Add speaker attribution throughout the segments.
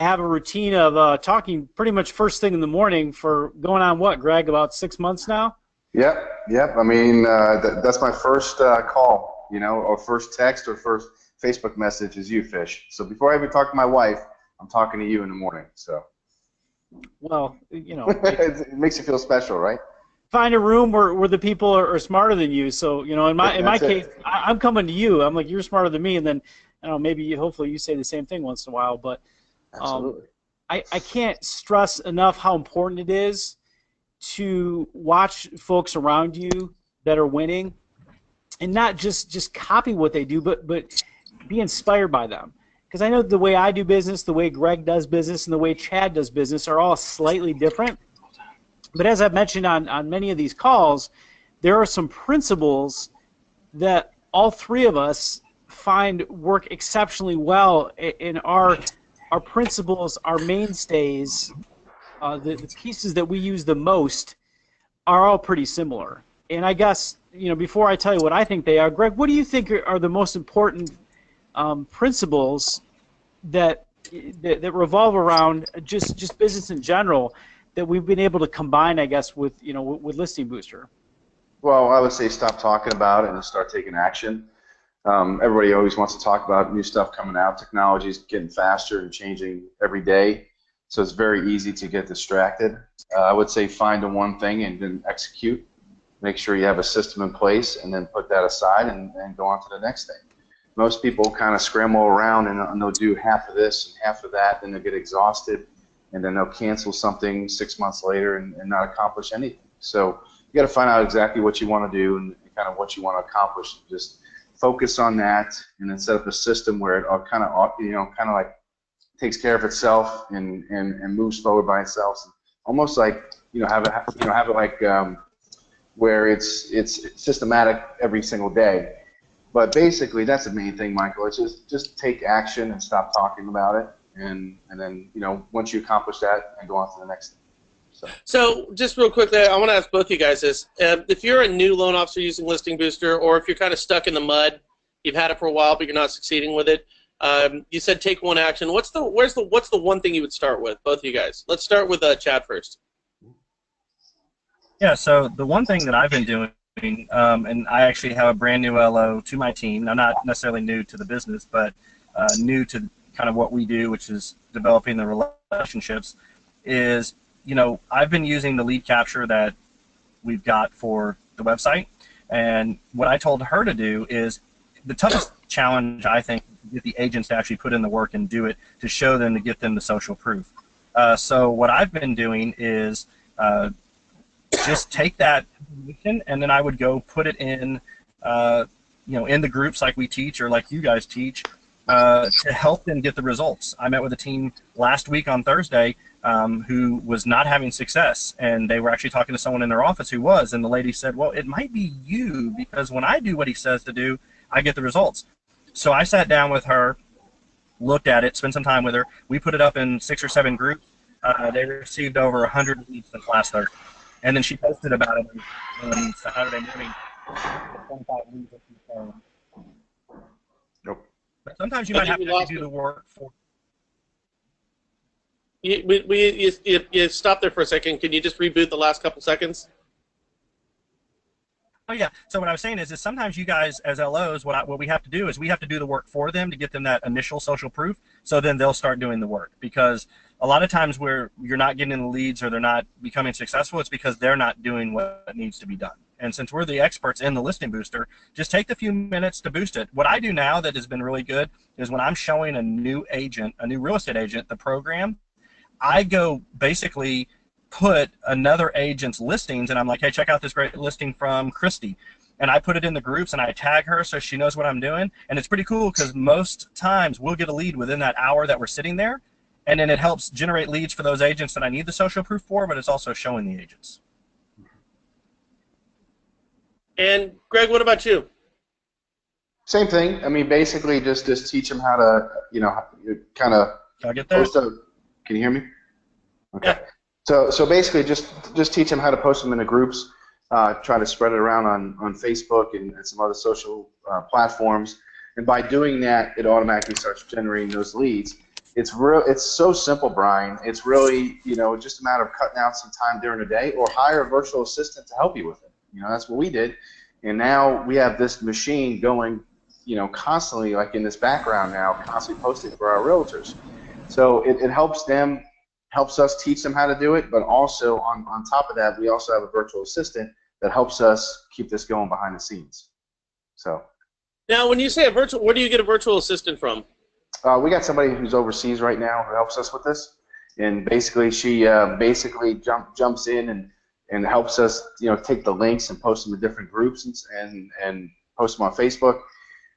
Speaker 1: have a routine of talking pretty much first thing in the morning for going on what, Greg, about 6 months now?
Speaker 2: Yep. I mean, that's my first call, or first text or first Facebook message is you, Fish. So before I even talk to my wife, I'm talking to you in the morning. So.
Speaker 1: Well,
Speaker 2: it makes you feel special, right?
Speaker 1: Find a room where the people are smarter than you. So, in my case, I'm coming to you. I'm like, you're smarter than me, and then, hopefully you say the same thing once in a while. But
Speaker 2: absolutely.
Speaker 1: I can't stress enough how important it is to watch folks around you that are winning, and not just copy what they do, but be inspired by them. Because I know the way I do business, the way Greg does business, and the way Chad does business are all slightly different. But as I've mentioned on many of these calls, there are some principles that all three of us find work exceptionally well in our principles, our mainstays, the pieces that we use the most are all pretty similar. And I guess, before I tell you what I think they are, Greg, what do you think are the most important principles that revolve around just business in general that we've been able to combine, I guess, with with Listing Booster?
Speaker 2: Well, I would say stop talking about it and start taking action. Everybody always wants to talk about new stuff coming out. Technology is getting faster and changing every day, so it's very easy to get distracted. I would say find the one thing and then execute. Make sure you have a system in place, and then put that aside and go on to the next thing. Most people kind of scramble around and they'll do half of this and half of that, then they'll get exhausted, and then they'll cancel something 6 months later and not accomplish anything. So you got to find out exactly what you want to do and kind of what you want to accomplish. Just focus on that, and then set up a system where it all kind of like takes care of itself and moves forward by itself. Almost like have it like where it's systematic every single day. But basically, that's the main thing, Michael. It's just take action and stop talking about it, and then once you accomplish that, and go on to the next thing.
Speaker 3: So just real quickly, I want to ask both you guys this: if you're a new loan officer using Listing Booster, or if you're kind of stuck in the mud, you've had it for a while but you're not succeeding with it. You said take one action. What's the one thing you would start with, both of you guys? Let's start with Chad first.
Speaker 4: Yeah. So the one thing that I've been doing. And I actually have a brand new LO to my team. I'm not necessarily new to the business, but new to kind of what we do, which is developing the relationships, is, I've been using the lead capture that we've got for the website. And what I told her to do is the toughest challenge, I think, get the agents to actually put in the work and do it, to show them, to get them the social proof. So what I've been doing is just take that information, and then I would go put it in, in the groups like we teach or like you guys teach, to help them get the results. I met with a team last week on Thursday who was not having success, and they were actually talking to someone in their office who was, and the lady said, well, it might be you, because when I do what he says to do, I get the results. So I sat down with her, looked at it, spent some time with her. We put it up in 6 or 7 groups. They received over 100 leads since last Thursday. And then she posted about it on Saturday morning. 25 leads that she's showing.
Speaker 2: Nope.
Speaker 4: But sometimes you might have to do the work for.
Speaker 3: You stop there for a second. Can you just reboot the last couple seconds?
Speaker 4: Oh yeah. So what I was saying is sometimes you guys as LOs, what we have to do is we have to do the work for them to get them that initial social proof. So then they'll start doing the work, because a lot of times where you're not getting the leads or they're not becoming successful, it's because they're not doing what needs to be done. And since we're the experts in the Listing Booster, just take the few minutes to boost it. What I do now that has been really good is when I'm showing a new agent, a new real estate agent, the program, I go basically put another agent's listings, and I'm like, hey, check out this great listing from Christy. And I put it in the groups, and I tag her so she knows what I'm doing. And it's pretty cool, because most times we'll get a lead within that hour that we're sitting there, and then it helps generate leads for those agents that I need the social proof for, but it's also showing the agents.
Speaker 3: And Greg, what about you?
Speaker 2: Same thing. I mean, basically just teach them how to, kind of
Speaker 4: Can I get that?
Speaker 2: Can you hear me? Okay.
Speaker 3: Yeah.
Speaker 2: So basically just teach them how to post them into groups, try to spread it around on Facebook and some other social platforms. And by doing that, it automatically starts generating those leads. It's so simple, Brian. It's really, just a matter of cutting out some time during the day, or hire a virtual assistant to help you with it. That's what we did, and now we have this machine going, constantly, like in this background now, constantly posting for our realtors. So it helps us teach them how to do it, but also on top of that, we also have a virtual assistant that helps us keep this going behind the scenes. So.
Speaker 3: Now, when you say a virtual, where do you get a virtual assistant from?
Speaker 2: We got somebody who's overseas right now who helps us with this, and basically she jumps in and helps us, take the links and post them to different groups and post them on Facebook.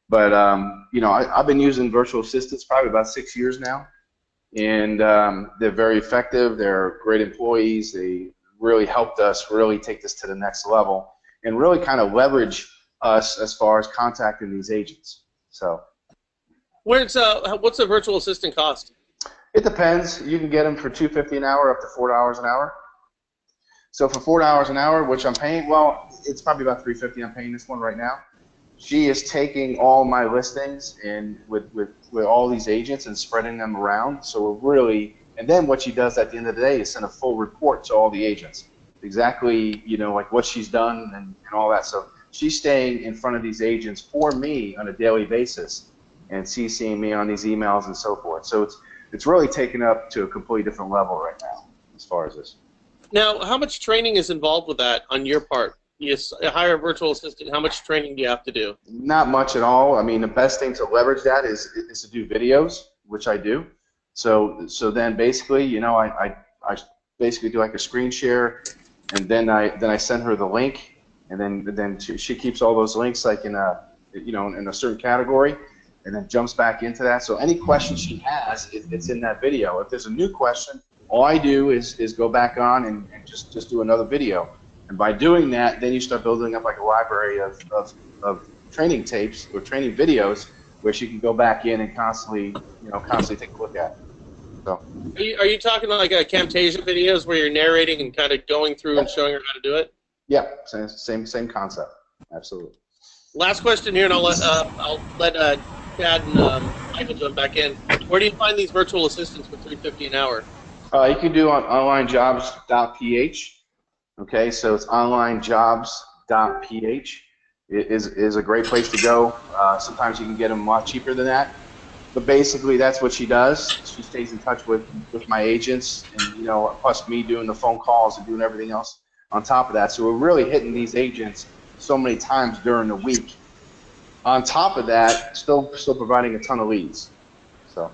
Speaker 2: But I've been using virtual assistants probably about 6 years now, and they're very effective. They're great employees. They really helped us really take this to the next level and really kind of leverage us as far as contacting these agents. So.
Speaker 3: What's a virtual assistant cost?
Speaker 2: It depends. You can get them for $2.50 an hour up to $4 an hour. So for $4 an hour, which I'm paying, well, it's probably about $3.50 I'm paying this one right now. She is taking all my listings and with all these agents and spreading them around. So we're really, and then what she does at the end of the day is send a full report to all the agents, exactly, like what she's done and all that. So she's staying in front of these agents for me on a daily basis, and CCing me on these emails and so forth. So it's really taken up to a completely different level right now as far as this.
Speaker 3: Now, how much training is involved with that on your part? You hire a virtual assistant. How much training do you have to do?
Speaker 2: Not much at all. I mean, the best thing to leverage that is to do videos, which I do. So then basically, I basically do like a screen share, and then I send her the link, and then she keeps all those links like in a certain category, and then jumps back into that. So any question she has, it's in that video. If there's a new question, all I do is go back on and just do another video. And by doing that, then you start building up like a library of training tapes or training videos where she can go back in and constantly take a look at. So.
Speaker 3: Are you talking like a Camtasia videos where you're narrating and kind of going through and showing her how to do it?
Speaker 2: Yeah, same concept. Absolutely.
Speaker 3: Last question here, and I'll let Chad and Michael jump back in. Where do you find these virtual assistants for $3.50 an hour?
Speaker 2: You can do on onlinejobs.ph. Okay, so it's onlinejobs.ph. It is a great place to go. Sometimes you can get them a lot cheaper than that. But basically, that's what she does. She stays in touch with my agents, and plus me doing the phone calls and doing everything else on top of that. So we're really hitting these agents so many times during the week. On top of that, still providing a ton of leads. So.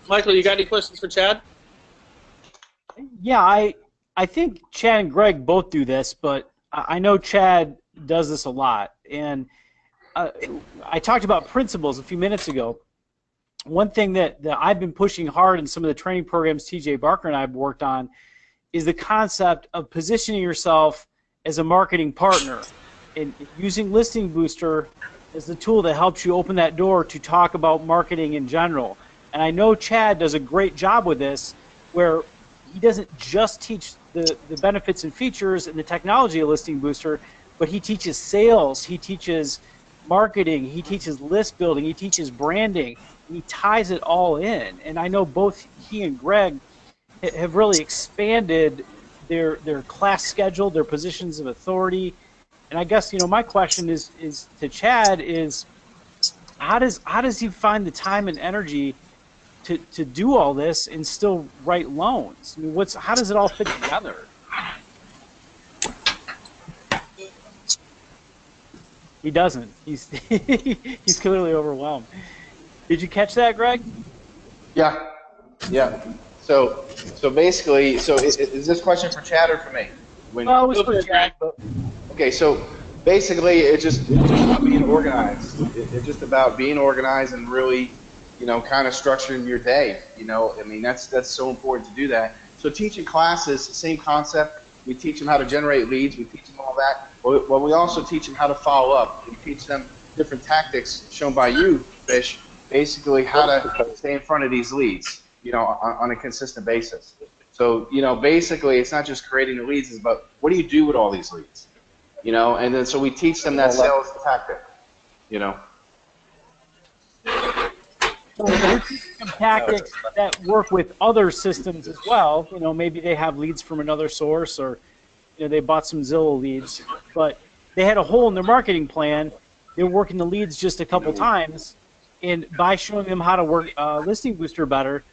Speaker 3: Michael, you got any questions for Chad?
Speaker 1: Yeah, I think Chad and Greg both do this, but I know Chad does this a lot. And I talked about principles a few minutes ago. One thing that I've been pushing hard in some of the training programs TJ Barker and I have worked on is the concept of positioning yourself as a marketing partner and using Listing Booster as the tool that helps you open that door to talk about marketing in general. And I know Chad does a great job with this, where he doesn't just teach the benefits and features and the technology of Listing Booster, but he teaches sales, he teaches marketing, he teaches list building, he teaches branding, and he ties it all in. And I know both he and Greg have really expanded their class schedule, their positions of authority. And I guess my question is to Chad is how does he find the time and energy to do all this and still write loans? I mean, how does it all fit together? He doesn't. He's he's clearly overwhelmed. Did you catch that, Greg?
Speaker 2: Yeah. So basically, is this question for Chad or for me?
Speaker 1: Well, it was for Chad. But...
Speaker 2: Okay, so basically, it's just about being organized. It's just about being organized and really, kind of structuring your day. I mean, that's so important to do that. So teaching classes, same concept. We teach them how to generate leads. We teach them all that. Well, we also teach them how to follow up. We teach them different tactics shown by you, Fish, basically how to stay in front of these leads, on a consistent basis. So, basically it's not just creating the leads, it's about what do you do with all these leads, and then so we teach them that sales tactic,
Speaker 1: So we're teaching them tactics that work with other systems as well. Maybe they have leads from another source, or they bought some Zillow leads, but they had a hole in their marketing plan. They were working the leads just a couple times, and by showing them how to work Listing Booster better,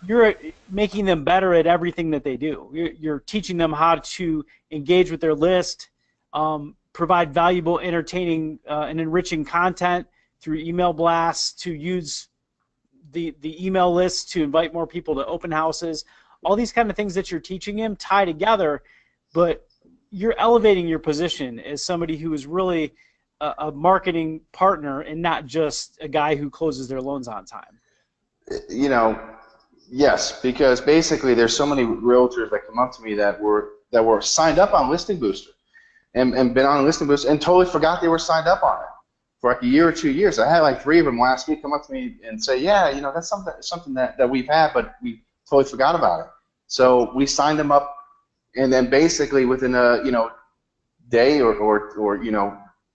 Speaker 1: you're making them better at everything that they do. You're teaching them how to engage with their list, provide valuable, entertaining, and enriching content through email blasts, to use the email list to invite more people to open houses. All these kind of things that you're teaching them tie together, but you're elevating your position as somebody who is really a marketing partner and not just a guy who closes their loans on time.
Speaker 2: Yes, because basically there's so many realtors that come up to me that were signed up on Listing Booster and been on Listing Booster and totally forgot they were signed up on it for like a year or 2 years. I had like 3 of them last week come up to me and say, yeah, that's something that we've had, but we totally forgot about it. So we signed them up, and then basically within a day or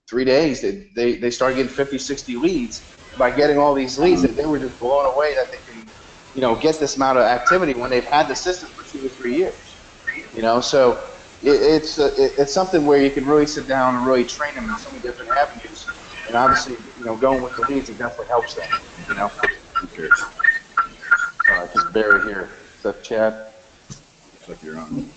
Speaker 2: 3 days, they started getting 50, 60 leads. By getting all these leads, that they were just blown away that they can get this amount of activity when they've had the system for 2 or 3 years. So it's something where you can really sit down and really train them in so many different avenues. And obviously, going with the leads, it definitely helps them. Just Barry here. Is that Chad? Looks like you're on.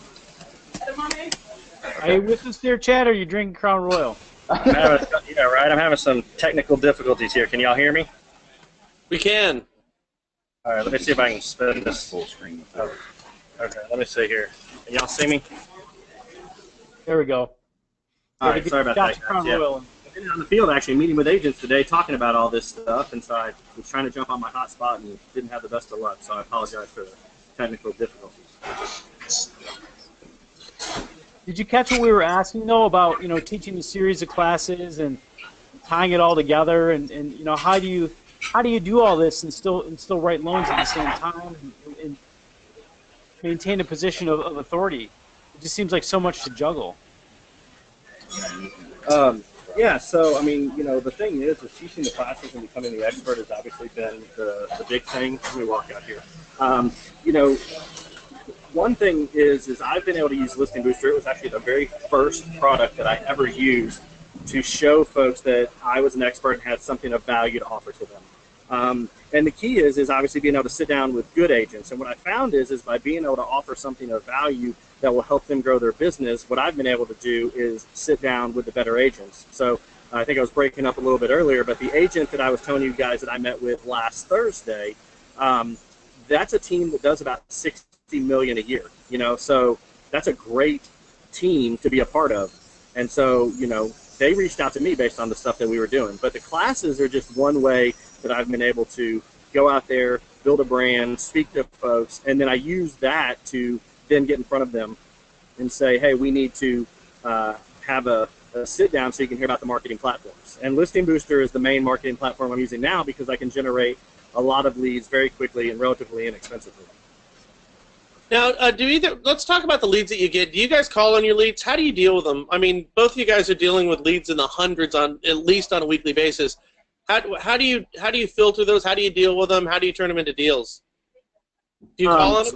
Speaker 1: Are you with us there, Chad, or are you drinking Crown Royal?
Speaker 4: Yeah, right. I'm having some technical difficulties here. Can y'all hear me?
Speaker 3: We can.
Speaker 4: All right, let me see if I can spin this full screen. Oh, okay, let me see here. Can y'all see me?
Speaker 1: There we go.
Speaker 4: All right, sorry about that.
Speaker 1: Crown Royal.
Speaker 4: I've been on the field actually meeting with agents today talking about all this stuff, and so I was trying to jump on my hotspot and didn't have the best of luck, so I apologize for the technical difficulties.
Speaker 1: Did you catch what we were asking, though, about teaching a series of classes and tying it all together, and how do you do all this and still write loans at the same time and maintain a position of authority? It just seems like so much to juggle.
Speaker 4: Yeah, so I mean, the thing is teaching the classes and becoming the expert has obviously been the big thing. Let me walk out here. One thing is I've been able to use Listing Booster. It was actually the very first product that I ever used to show folks that I was an expert and had something of value to offer to them. And the key is obviously being able to sit down with good agents. And what I found is by being able to offer something of value that will help them grow their business, what I've been able to do is sit down with the better agents. So I think I was breaking up a little bit earlier, but the agent that I was telling you guys that I met with last Thursday, that's a team that does about $60 million a year. So that's a great team to be a part of. And so, they reached out to me based on the stuff that we were doing. But the classes are just one way that I've been able to go out there, build a brand, speak to folks, and then I use that to then get in front of them and say, hey, we need to have a sit down so you can hear about the marketing platforms. And Listing Booster is the main marketing platform I'm using now because I can generate a lot of leads very quickly and relatively inexpensively.
Speaker 3: Now, let's talk about the leads that you get. Do you guys call on your leads? How do you deal with them? I mean, both of you guys are dealing with leads in the hundreds at least on a weekly basis. How do you filter those? How do you deal with them? How do you turn them into deals? Do you call on them?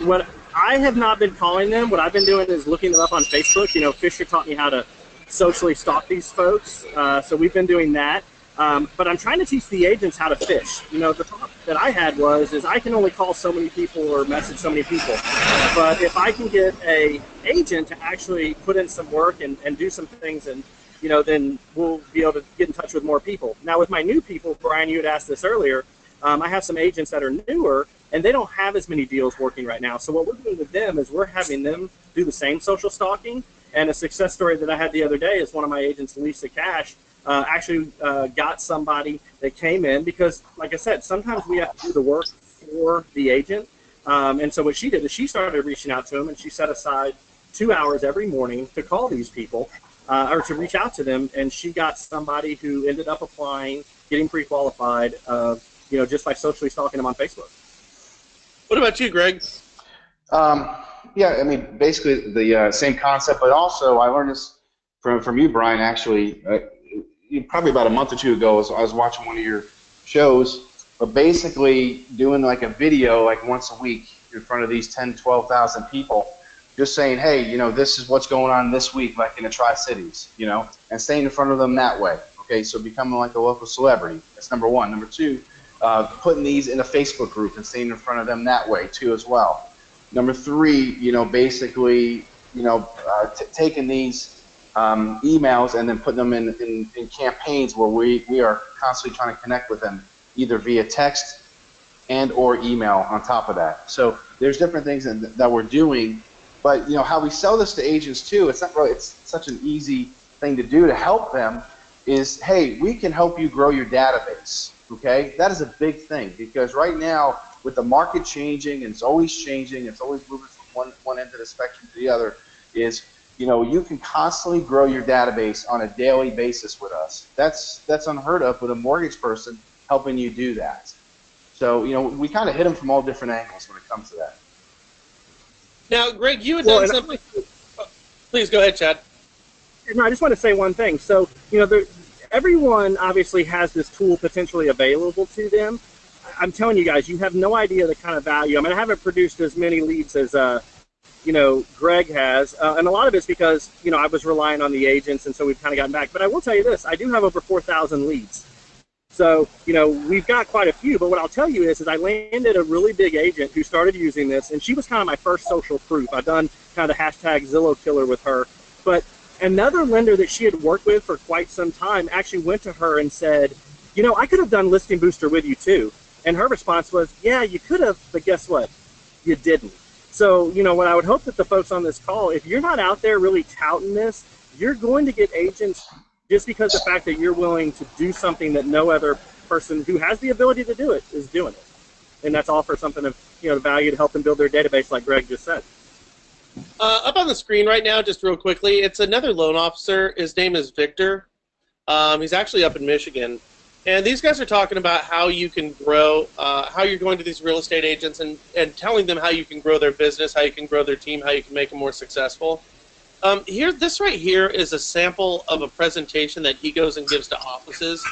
Speaker 4: What I have not been calling them. What I've been doing is looking them up on Facebook. Fisher taught me how to socially stalk these folks, so we've been doing that. But I'm trying to teach the agents how to fish. The thought that I had was I can only call so many people or message so many people. But if I can get a agent to actually put in some work and do some things, and then we'll be able to get in touch with more people. Now with my new people, Brian, you had asked this earlier, I have some agents that are newer and they don't have as many deals working right now. So what we're doing with them is we're having them do the same social stalking. And a success story that I had the other day is one of my agents, Lisa Cash, actually got somebody that came in because, like I said, sometimes we have to do the work for the agent. And so what she did is she started reaching out to them, and she set aside 2 hours every morning to call these people or to reach out to them. And she got somebody who ended up applying, getting pre-qualified, just by socially stalking them on Facebook.
Speaker 3: What about you, Greg?
Speaker 2: Yeah, I mean, basically the same concept, but also I learned this from you, Brian, actually. Probably about a month or two ago, I was watching one of your shows, but basically doing like a video like once a week in front of these 10, 12,000 people, just saying, hey, you know, this is what's going on this week, like in the Tri-Cities, you know, and staying in front of them that way. Okay, so becoming like a local celebrity. That's number one. Number two, putting these in a Facebook group and staying in front of them that way too as well. Number three, you know, basically, you know, taking these emails and then putting them in campaigns where we are constantly trying to connect with them, either via text and or email on top of that. So there's different things that we're doing, but you know how we sell this to agents too. It's not really, it's such an easy thing to do to help them. Is, hey, we can help you grow your database. Okay, that is a big thing, because right now with the market changing, and it's always changing, it's always moving from one end of the spectrum to the other, is, you know, you can constantly grow your database on a daily basis with us. That's unheard of with a mortgage person helping you do that. So, you know, we kind of hit them from all different angles when it comes to that.
Speaker 3: Now, Greg, you had done something. Please go ahead, Chad.
Speaker 5: No, I just want to say one thing. So, you know, everyone obviously has this tool potentially available to them. I'm telling you guys, you have no idea the kind of value. I mean, I haven't produced as many leads as, you know, Greg has, and a lot of it's because, you know, I was relying on the agents, and so we've kind of gotten back. But I will tell you this, I do have over 4,000 leads. So, you know, we've got quite a few, but what I'll tell you is I landed a really big agent who started using this, and she was kind of my first social proof. I've done kind of the hashtag Zillow killer with her. But another lender that she had worked with for quite some time actually went to her and said, you know, I could have done Listing Booster with you too. And her response was, yeah, you could have, but guess what? You didn't. So, you know, what I would hope that the folks on this call, if you're not out there really touting this, you're going to get agents just because of the fact that you're willing to do something that no other person who has the ability to do it is doing it. And that's all for something of, you know, value to help them build their database, like Greg just said.
Speaker 3: Up on the screen right now, just real quickly, it's another loan officer. His name is Victor. He's actually up in Michigan. And these guys are talking about how you can grow, how you're going to these real estate agents and telling them how you can grow their business, how you can grow their team, how you can make them more successful. This right here is a sample of a presentation that he goes and gives to offices.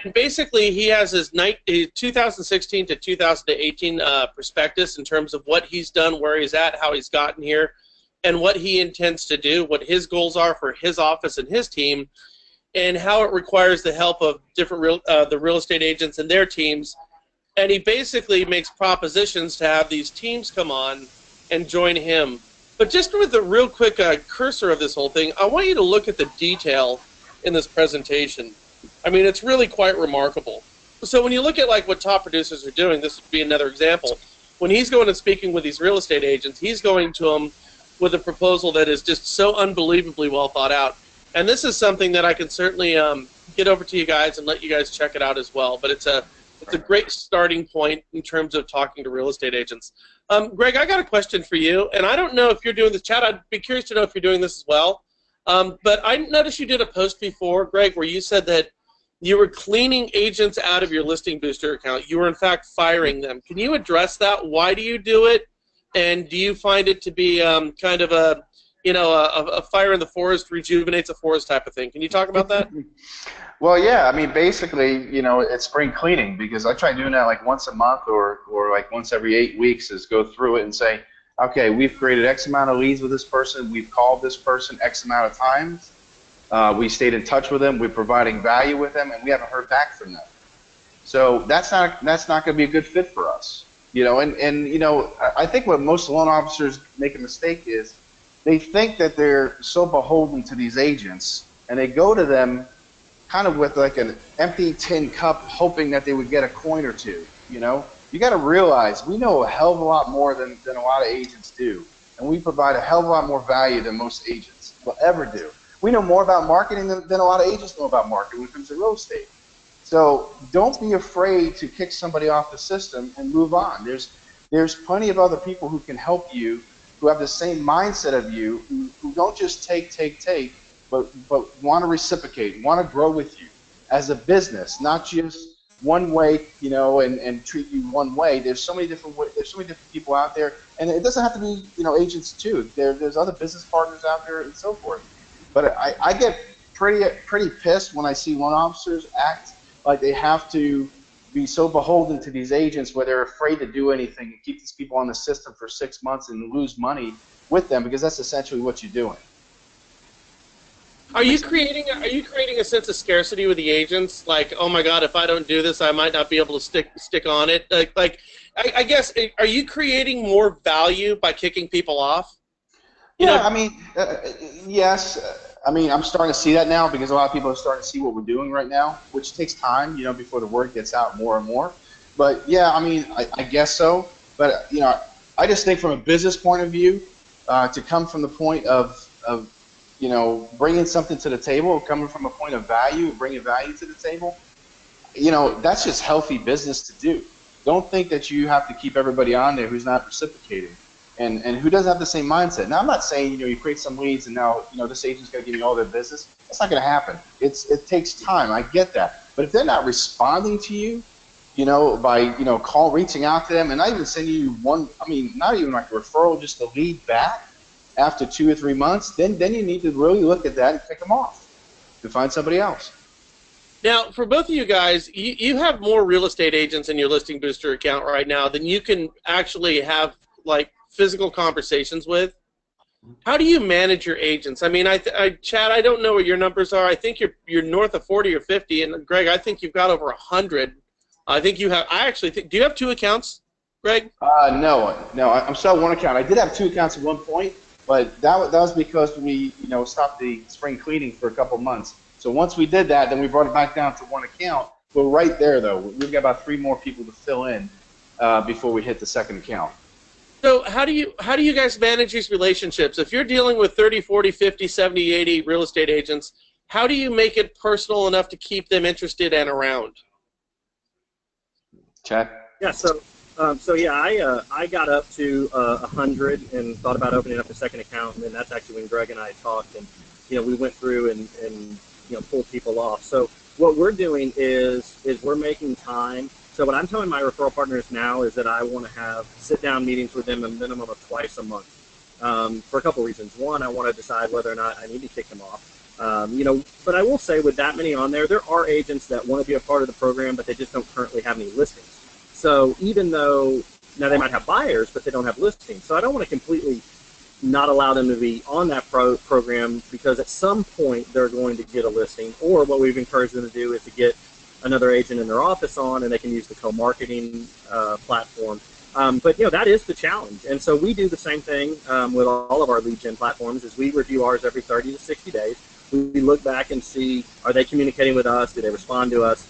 Speaker 3: And basically, he has his 2016 to 2018 prospectus in terms of what he's done, where he's at, how he's gotten here, and what he intends to do, what his goals are for his office and his team, and how it requires the help of different the real estate agents and their teams. And he basically makes propositions to have these teams come on and join him. But just with the real quick cursor of this whole thing, I want you to look at the detail in this presentation. I mean, it's really quite remarkable. So when you look at like what top producers are doing, this would be another example. When he's going and speaking with these real estate agents, he's going to them with a proposal that is just so unbelievably well thought out. And this is something that I can certainly get over to you guys and let you guys check it out as well. But it's a great starting point in terms of talking to real estate agents. Greg, I got a question for you, and I don't know if you're doing this. Chad, I'd be curious to know if you're doing this as well. But I noticed you did a post before, Greg, where you said that you were cleaning agents out of your Listing Booster account. You were, in fact, firing them. Can you address that? Why do you do it? And do you find it to be kind of a, you know, a fire in the forest rejuvenates a forest type of thing? Can you talk about that?
Speaker 2: Well, yeah. I mean, basically, you know, it's spring cleaning, because I try doing that like once a month or like once every 8 weeks, is go through it and say, okay, we've created X amount of leads with this person. We've called this person X amount of times. We stayed in touch with them. We're providing value with them, and we haven't heard back from them. So that's not going to be a good fit for us, you know. And you know, I think what most loan officers make a mistake is they think that they're so beholden to these agents, and they go to them kind of with like an empty tin cup, hoping that they would get a coin or two. You know, you got to realize we know a hell of a lot more than a lot of agents do, and we provide a hell of a lot more value than most agents will ever do. We know more about marketing than a lot of agents know about marketing when it comes to real estate. So don't be afraid to kick somebody off the system and move on. There's plenty of other people who can help you, who have the same mindset of you, who don't just take, but want to reciprocate, want to grow with you as a business, not just one way, you know, and treat you one way. There's so many different ways, there's so many different people out there, and it doesn't have to be, you know, agents too. There's other business partners out there and so forth. But I get pretty pissed when I see loan officers act like they have to be so beholden to these agents where they're afraid to do anything and keep these people on the system for 6 months and lose money with them, because that's essentially what you're doing.
Speaker 3: Are you creating a sense of scarcity with the agents? Like, oh my God, if I don't do this, I might not be able to stick on it. I guess, are you creating more value by kicking people off?
Speaker 2: Yeah, I mean, yes. I mean, I'm starting to see that now because a lot of people are starting to see what we're doing right now, which takes time, you know, before the word gets out more and more. But yeah, I mean, I guess so. But you know, I just think from a business point of view, to come from the point of you know, bringing something to the table, coming from a point of value, bringing value to the table, you know, that's just healthy business to do. Don't think that you have to keep everybody on there who's not reciprocating and who doesn't have the same mindset. Now, I'm not saying, you know, you create some leads and now, you know, this agent's going to give you all their business. That's not going to happen. It takes time. I get that. But if they're not responding to you, you know, by, you know, reaching out to them and not even sending you one, I mean, not even like a referral, just a lead back after 2 or 3 months, then you need to really look at that and pick them off and find somebody else.
Speaker 3: Now, for both of you guys, you have more real estate agents in your Listing Booster account right now than you can actually have, like, physical conversations with. How do you manage your agents? I mean, Chad, I don't know what your numbers are. I think you're north of 40 or 50, and Greg, I think you've got over 100. I think you have. I actually think. Do you have 2 accounts, Greg?
Speaker 2: No. I'm still 1 account. I did have 2 accounts at one point, but that was because we, you know, stopped the spring cleaning for a couple months. So once we did that, then we brought it back down to 1 account. We're right there, though. We've got about 3 more people to fill in before we hit the 2nd account.
Speaker 3: So how do you guys manage these relationships? If you're dealing with 30, 40, 50, 70, 80 real estate agents, how do you make it personal enough to keep them interested and around?
Speaker 2: Chad?
Speaker 5: Yeah, so yeah, I got up to 100 and thought about opening up a 2nd account, and then that's actually when Greg and I talked, and you know, we went through and you know, pulled people off. So what we're doing is we're making time. So what I'm telling my referral partners now is that I want to have sit-down meetings with them a minimum of twice a month for a couple reasons. One, I want to decide whether or not I need to kick them off. You know, but I will say with that many on there are agents that want to be a part of the program, but they just don't currently have any listings. So even though now they might have buyers, but they don't have listings. So I don't want to completely not allow them to be on that program, because at some point they're going to get a listing, or what we've encouraged them to do is to get another agent in their office on, and they can use the co-marketing platform. But you know, that is the challenge, and so we do the same thing with all of our lead gen platforms. Is we review ours every 30 to 60 days. We look back and see, are they communicating with us? Do they respond to us?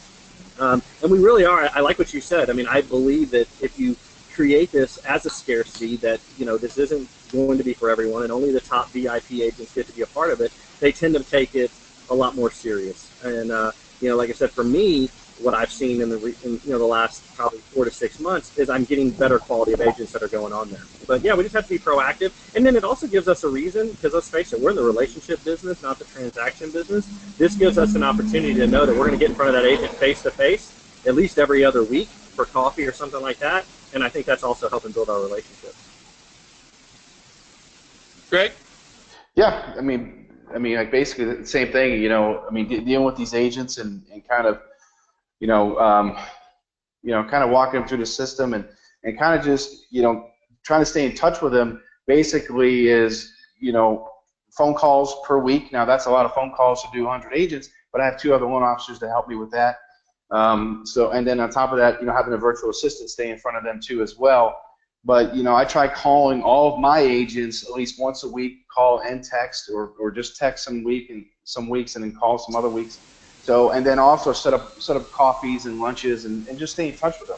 Speaker 5: And we really are. I like what you said. I mean, I believe that if you create this as a scarcity, that, you know, this isn't going to be for everyone, and only the top VIP agents get to be a part of it, they tend to take it a lot more serious. And you know, like I said, for me, what I've seen in you know, the last probably 4 to 6 months is I'm getting better quality of agents that are going on there. But yeah, we just have to be proactive, and then it also gives us a reason, because let's face it, we're in the relationship business, not the transaction business. This gives us an opportunity to know that we're going to get in front of that agent face to face at least every other week for coffee or something like that, and I think that's also helping build our relationships.
Speaker 3: Greg?
Speaker 2: Yeah, I mean, like basically the same thing. You know, I mean, dealing with these agents and kind of, you know, kind of walking them through the system and kind of just, you know, trying to stay in touch with them. Basically, is, you know, phone calls per week. Now that's a lot of phone calls to do 100 agents, but I have 2 other loan officers to help me with that. So, and then on top of that, you know, having a virtual assistant stay in front of them too as well. But, you know, I try calling all of my agents at least once a week, call and text, or just text some weeks and then call some other weeks. So, and then also set up coffees and lunches and just stay in touch with them.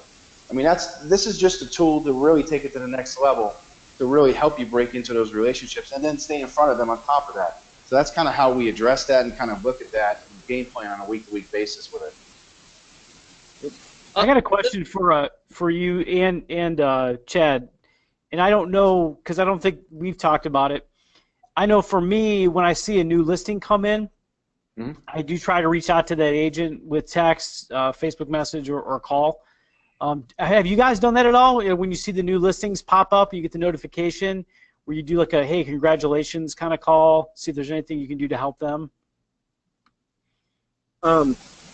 Speaker 2: I mean, this is just a tool to really take it to the next level, to really help you break into those relationships and then stay in front of them on top of that. So that's kind of how we address that and kind of look at that and game plan on a week-to-week basis with it.
Speaker 1: I got a question for you and Chad, and I don't know, because I don't think we've talked about it. I know for me, when I see a new listing come in, I do try to reach out to that agent with text, Facebook message, or call. Have you guys done that at all? When you see the new listings pop up, you get the notification where you do like a, hey, congratulations kind of call, see if there's anything you can do to help them?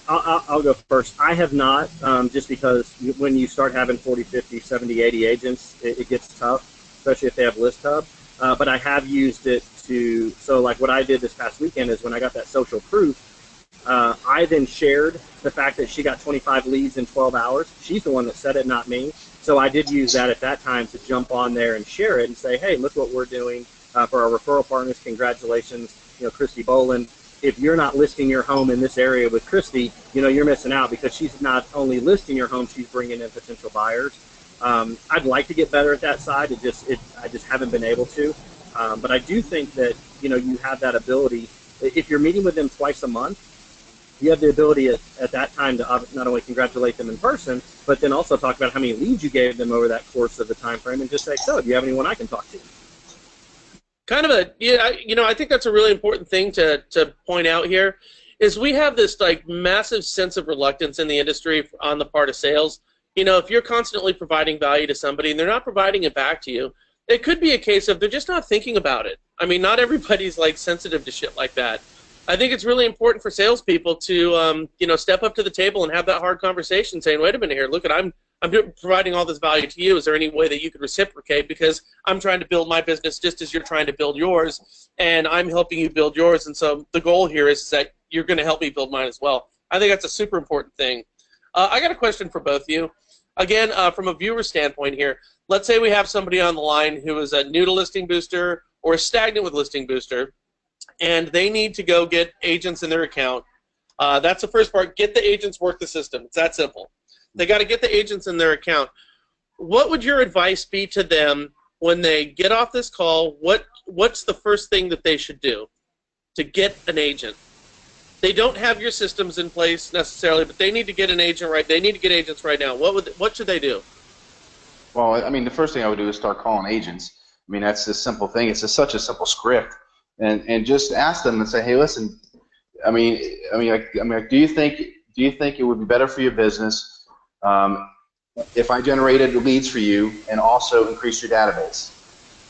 Speaker 5: I'll go first. I have not, just because when you start having 40, 50, 70, 80 agents, it gets tough, especially if they have List Hub. But I have used it to, so like what I did this past weekend is when I got that social proof, I then shared the fact that she got 25 leads in 12 hours. She's the one that said it, not me. So I did use that at that time to jump on there and share it and say, hey, look what we're doing for our referral partners. Congratulations, Christy Boland. If you're not listing your home in this area with Christy, you're missing out, because she's not only listing your home, she's bringing in potential buyers. I'd like to get better at that side. I just haven't been able to. But I do think that, you have that ability. If you're meeting with them twice a month, you have the ability at that time to not only congratulate them in person, but then also talk about how many leads you gave them over that course of the time frame, and just say, so do you have anyone I can talk to?
Speaker 3: Kind of I think that's a really important thing to point out here, is we have this like massive sense of reluctance in the industry on the part of sales. If you're constantly providing value to somebody and they're not providing it back to you, it could be a case of they're just not thinking about it. I mean, not everybody's like sensitive to shit like that. I think it's really important for salespeople to step up to the table and have that hard conversation, saying, wait a minute here, look, I'm providing all this value to you. Is there any way that you could reciprocate? Because I'm trying to build my business just as you're trying to build yours, and I'm helping you build yours. And so the goal here is that you're going to help me build mine as well. I think that's a super important thing. I got a question for both of you. Again, from a viewer standpoint here, let's say we have somebody on the line who is new to Listing Booster or is stagnant with Listing Booster, and they need to go get agents in their account. That's the first part. Get the agents, work the system. It's that simple. They got to get the agents in their account. What would your advice be to them when they get off this call? What's the first thing that they should do to get an agent? They don't have your systems in place necessarily, but they need to get an agent right. They need to get agents right now. What should they do?
Speaker 2: Well, I mean, the first thing I would do is start calling agents. I mean, that's a simple thing. It's such a simple script, and just ask them and say, hey, listen. I mean, do you think it would be better for your business if I generated leads for you and also increased your database?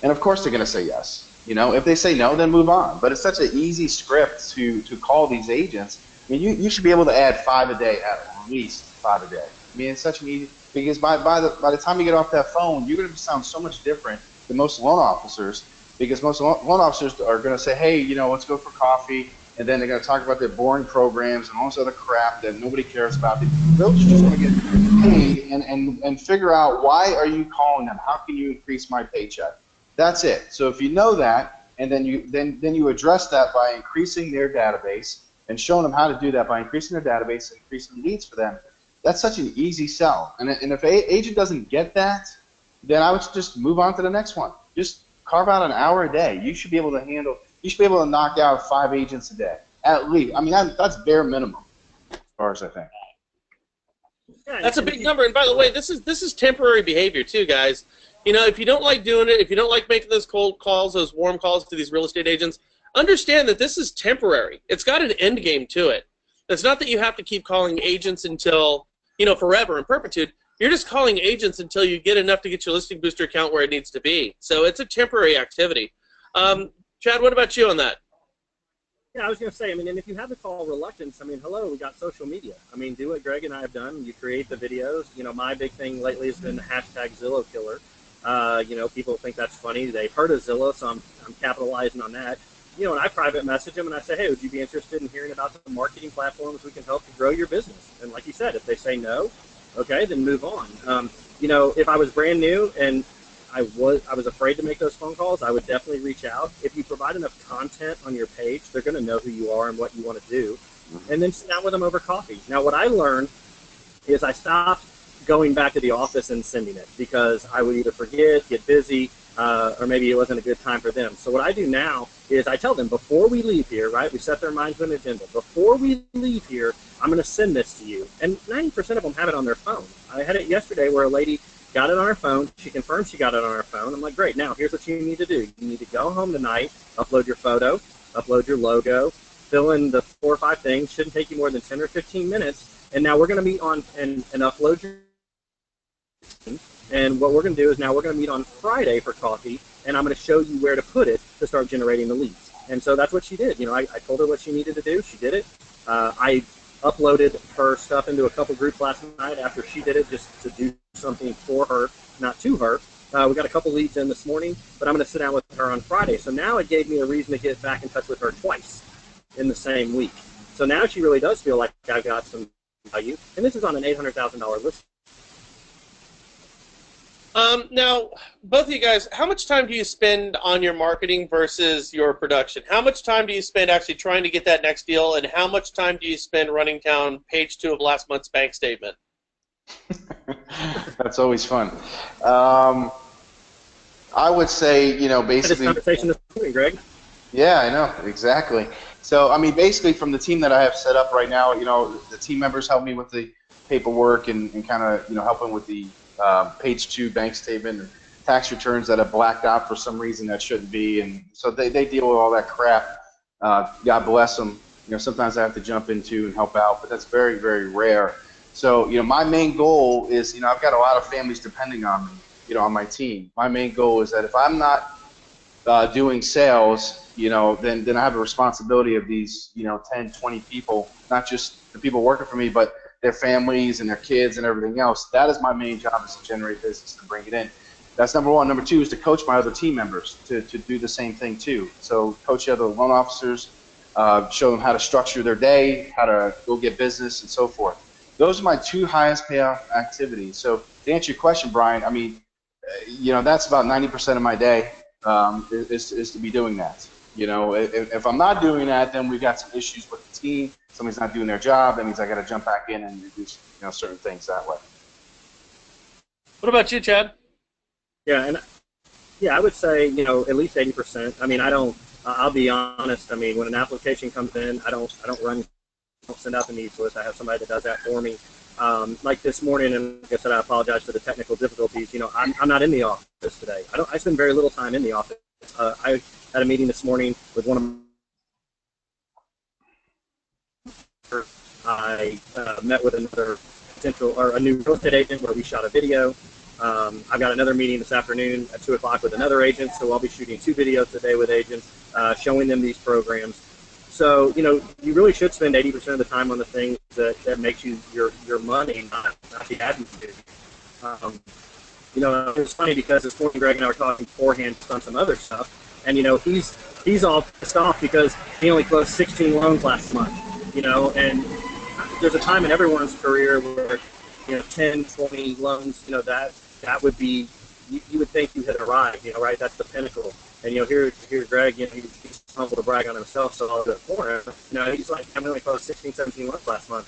Speaker 2: And of course they're going to say yes. If they say no, then move on. But it's such an easy script to call these agents. I mean, you should be able to add 5 a day, at least 5 a day. I mean, it's such an easy, because by the time you get off that phone, you're going to sound so much different than most loan officers, because most loan officers are going to say, hey, let's go for coffee. And then they're going to talk about their boring programs and all this other crap that nobody cares about. They're just going to get paid and figure out, why are you calling them? How can you increase my paycheck? That's it. So if you know that, and then you address that by increasing their database and showing them how to do that by increasing their database and increasing leads for them, that's such an easy sell. And if an agent doesn't get that, then I would just move on to the next one. Just carve out an hour a day. You should be able to handle. You should be able to knock out 5 agents a day, at least. I mean, that's bare minimum, as far as I think.
Speaker 3: That's a big number. And by the way, this is temporary behavior too, guys. If you don't like doing it, if you don't like making those cold calls, those warm calls to these real estate agents, understand that this is temporary. It's got an end game to it. It's not that you have to keep calling agents until, forever, in perpetuity. You're just calling agents until you get enough to get your Listing Booster account where it needs to be. So it's a temporary activity. Chad, what about you on that?
Speaker 5: Yeah, I was going to say, and if you have the call reluctance, hello, we got social media. Do what Greg and I have done. You create the videos. My big thing lately has been the hashtag Zillow killer. People think that's funny. They've heard of Zillow, so I'm capitalizing on that. And I private message them and I say, hey, would you be interested in hearing about the marketing platforms we can help to grow your business? And like you said, if they say no, okay, then move on. If I was brand new and I was afraid to make those phone calls, I would definitely reach out. If you provide enough content on your page, they're going to know who you are and what you want to do, and then sit down with them over coffee. Now, what I learned is I stopped going back to the office and sending it, because I would either forget, get busy, or maybe it wasn't a good time for them. So what I do now is I tell them, before we leave here, right, we set their minds to an agenda. Before we leave here, I'm going to send this to you. And 90% of them have it on their phone. I had it yesterday where a lady got it on her phone. She confirmed she got it on her phone. I'm like, great. Now, here's what you need to do. You need to go home tonight, upload your photo, upload your logo, fill in the 4 or 5 things. Shouldn't take you more than 10 or 15 minutes. And now we're going to meet on and upload your. And what we're going to do is now we're going to meet on Friday for coffee, and I'm going to show you where to put it to start generating the leads. And so that's what she did. I told her what she needed to do. She did it. I uploaded her stuff into a couple groups last night after she did it, just to do something for her, not to her. We got a couple leads in this morning, but I'm going to sit down with her on Friday. So now it gave me a reason to get back in touch with her twice in the same week. So now she really does feel like I got some value, and this is on an $800,000 list.
Speaker 3: Now, both of you guys, how much time do you spend on your marketing versus your production? How much time do you spend actually trying to get that next deal, and how much time do you spend running down page 2 of last month's bank statement?
Speaker 2: That's always fun. I would say, you know, basically.
Speaker 5: This conversation this morning, Greg.
Speaker 2: Yeah, I know, exactly. So, I mean, basically from the team that I have set up right now, you know, the team members help me with the paperwork and kind of, you know, helping with the page 2 bank statement and tax returns that have blacked out for some reason that shouldn't be. And so they deal with all that crap. God bless them. You know, sometimes I have to jump into and help out, but that's very, very rare. So, you know, my main goal is, you know, I've got a lot of families depending on me, you know, on my team. My main goal is that if I'm not doing sales, you know, then I have a responsibility of these, you know, 10, 20 people, not just the people working for me, but their families and their kids and everything else. That is my main job, is to generate business, to bring it in. That's number one. Number two is to coach my other team members to do the same thing too. So coach the other loan officers, show them how to structure their day, how to go get business, and so forth. Those are my 2 highest payoff activities. So to answer your question, Brian, I mean, you know, that's about 90% of my day is to be doing that. You know, if I'm not doing that, then we've got some issues with the team. Somebody's not doing their job. That means I got to jump back in and do, you know, certain things that way.
Speaker 3: What about you, Chad?
Speaker 5: Yeah, and yeah, I would say, you know, at least 80%. I mean, I'll be honest. I mean, when an application comes in, I don't send out the needs list. I have somebody that does that for me. Like this morning, and like I said, I apologize for the technical difficulties. You know, I'm not in the office today. I spend very little time in the office. I had a meeting this morning with one of I met with another potential or a new real estate agent where we shot a video. I've got another meeting this afternoon at 2 o'clock with another agent, so I'll be shooting 2 videos today with agents, showing them these programs. So, you know, you really should spend 80% of the time on the things that makes you your money, not the admin duty. You know, it's funny because this morning Greg and I were talking beforehand on some other stuff, and, you know, he's all pissed off because he only closed 16 loans last month, you know, and there's a time in everyone's career where, you know, 10, 20 loans, you know, that would be, you would think you had arrived, you know, right? That's the pinnacle. And, you know, here Greg, you know, he's humble to brag on himself, so I'll do it for him. You know, he's like, I only closed 16, 17 loans last month,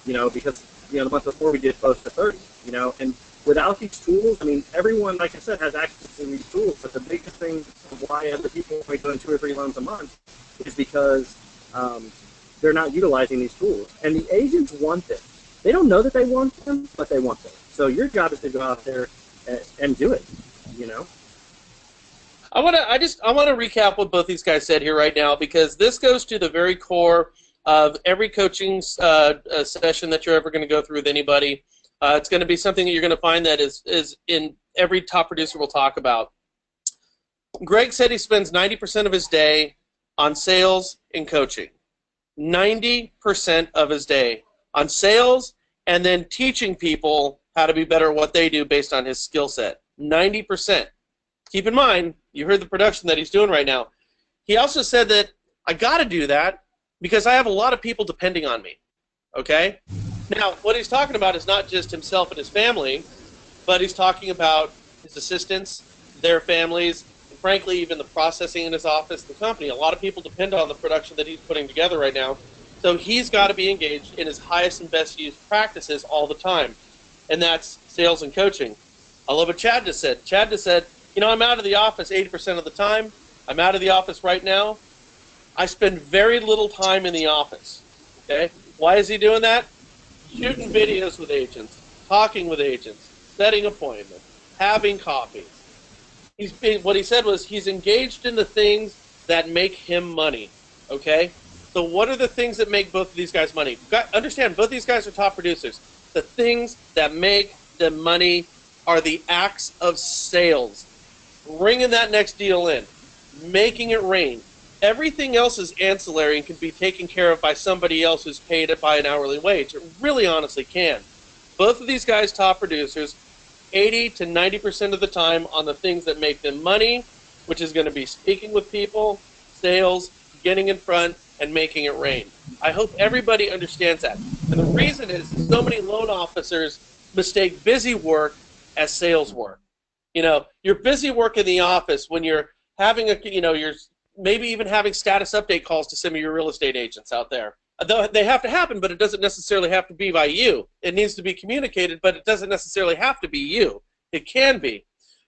Speaker 5: you know, because, you know, the month before we did close to 30, you know, and without these tools, I mean, everyone, like I said, has access to these tools, but the biggest thing why other people are doing 2 or 3 loans a month is because they're not utilizing these tools. And the agents want them. They don't know that they want them, but they want them. So your job is to go out there and do it, you know?
Speaker 3: I want to recap what both these guys said here right now, because this goes to the very core of every coaching session that you're ever going to go through with anybody. It's going to be something that you're going to find that is in every top producer will talk about. Greg said he spends 90% of his day on sales and coaching. 90% of his day on sales and then teaching people how to be better at what they do based on his skill set. 90%. Keep in mind, you heard the production that he's doing right now. He also said that I got to do that because I have a lot of people depending on me. Okay? Now, what he's talking about is not just himself and his family, but he's talking about his assistants, their families, and frankly, even the processing in his office, the company. A lot of people depend on the production that he's putting together right now. So he's got to be engaged in his highest and best used practices all the time, and that's sales and coaching. I love what Chad just said. Chad just said, you know, I'm out of the office 80% of the time. I'm out of the office right now. I spend very little time in the office. Okay? Why is he doing that? Shooting videos with agents, talking with agents, setting appointments, having coffees. What he said was he's engaged in the things that make him money. Okay? So what are the things that make both of these guys money? Understand, both these guys are top producers. The things that make them money are the acts of sales. Bringing that next deal in, making it rain. Everything else is ancillary and can be taken care of by somebody else who's paid it by an hourly wage. It really honestly can. Both of these guys, top producers, 80 to 90% of the time on the things that make them money, which is going to be speaking with people, sales, getting in front, and making it rain. I hope everybody understands that. And the reason is so many loan officers mistake busy work as sales work. You know, you're busy work in the office when you're having a, you know, you're maybe even having status update calls to some of your real estate agents out there. They have to happen, but it doesn't necessarily have to be by you. It needs to be communicated, but it doesn't necessarily have to be you. It can be.